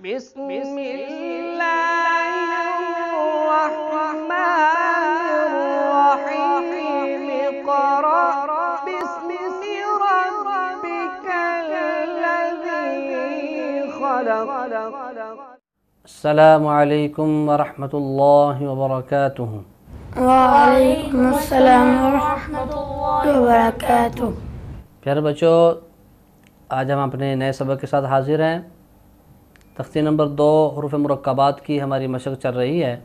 बिस्मिल्लाहिर्रहमानिर्रहीम इक़रा बिस्मि रब्बिकल्लज़ी खलक़। अस्सलामु अलैकुम वरहमतुल्लाहि वबरकातुहू। वालेकुमुस्सलाम वरहमतुल्लाहि वबरकातुहू। प्यारे बच्चों, आज हम अपने नए सबक के साथ हाजिर हैं। तख्ती नंबर 2 हुरूफ़ मुरक्कबात की हमारी मशक़ चल रही है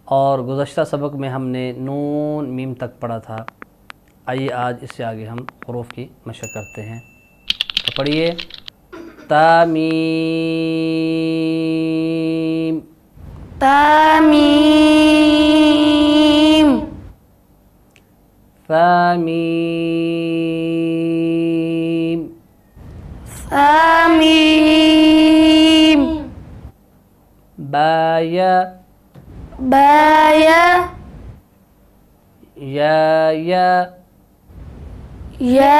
और गुज़श्ता सबक में हमने नून मीम तक पढ़ा था। आइए आज इससे आगे हम हुरूफ़ की मशक़ करते हैं। तो पढ़िए, तामीम तामीम तामीम तामीम बाया बाया या या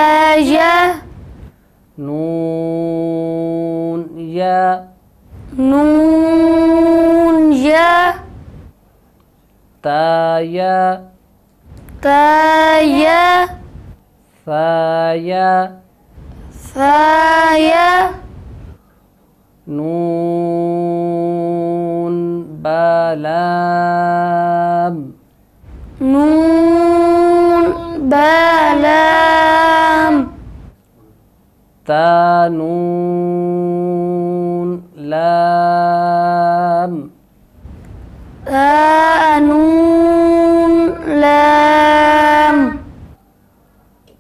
नून या नून या ताया ताया साया साया नून बालाम नून बालाम तानून लाम तानून लाम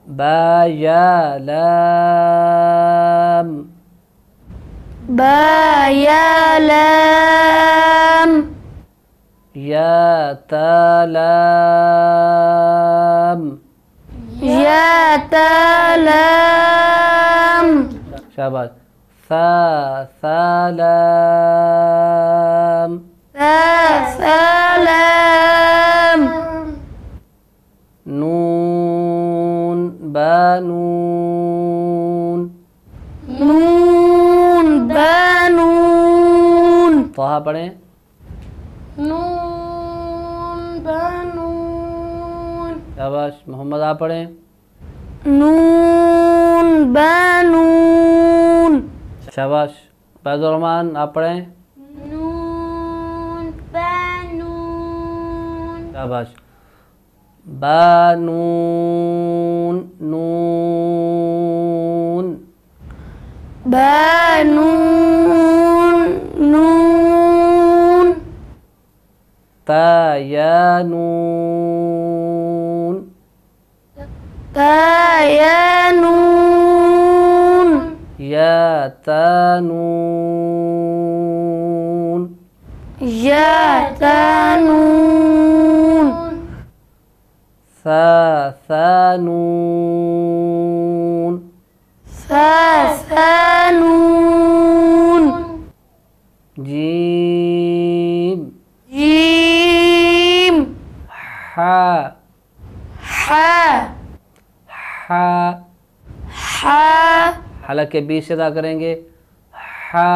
बाया लाम बाया लाम या तालाम या तालाम शाबाश सालाम सालाम नून बानून नून बानून तोहा पढ़ें नून बानून शाबाश मोहम्मद आप पढ़ें नून बानून शाबाश फैज़ुर्रहमान आप पढ़ें नून बानून शाबाश बानून नून बानून नून तायानून तायानून या तानून या तानून सानून सानून जीम जीम हा हा हा हा हालांकि के बीच से अदा करेंगे हा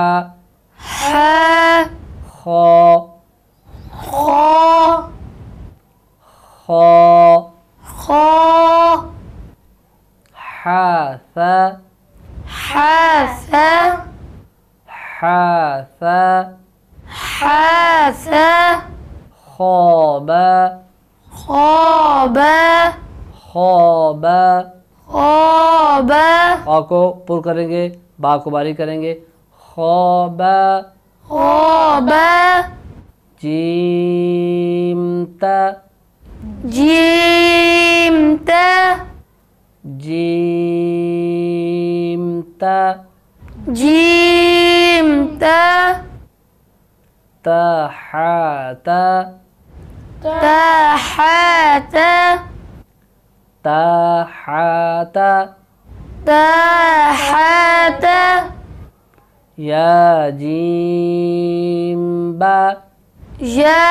हा खो खो खो खो हा सा हा सा हा सा हा सा खोबा खोबा खोबा खोबा खो को पुर करेंगे, बा को बारी करेंगे, खोबा खोबा जीमता जीमता जीमता जीमता तहाता ताहाता तहाता ताहाता या जीम्बा या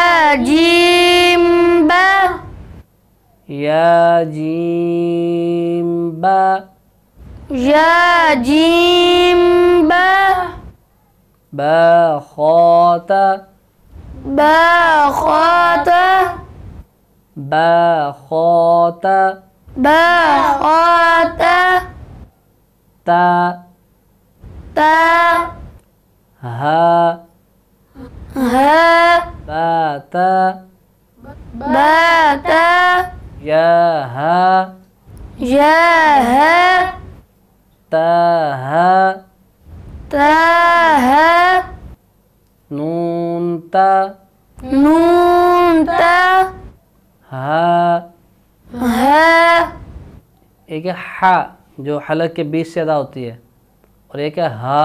जीम्बा या जीम्बा या जीम्बा बा खोता बा खोता बा खोता बा खोता ता ता हा हा बाता बाता या हा या हा ता हा ता हा नून ता नून ता हा हा एक है हा जो हलक के बीच से अदा होती है और एक है हा,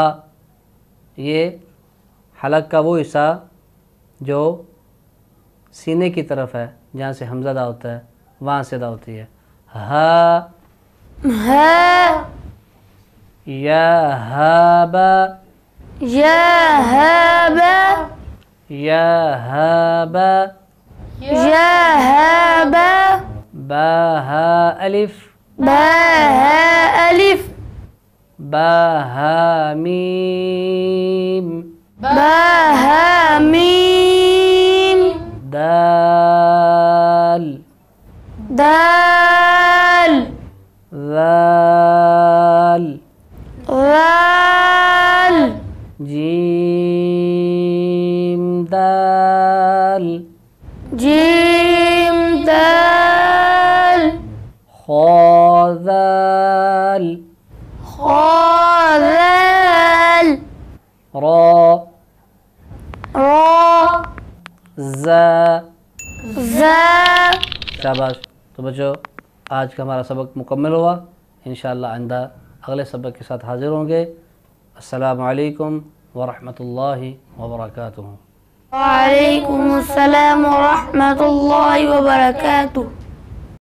ये हलक का वो हिस्सा जो सीने की तरफ है जहाँ से हमज़ा अदा होता है वहाँ से अदा होती है। हा हा या हाबा या हाबा या हाबा या हाबा बा हा अलिफ बा हा अलिफ बा हा मीम बा हा मीम दाल दाल दाल दाल जीम दाल जीम दाल खो दाल खो दाल रा रा ज़ा। ज़ा। शाबाश। तो बच्चों आज का हमारा सबक मुकम्मल हुआ। इंशाअल्लाह आइंदा अगले सबक के साथ हाज़िर होंगे। अस्सलामु अलैकुम वरहमतुल्लाहि वबरकातुहू। वालेकुम अस्सलाम व रहमतुल्लाहि व बरकातुहू।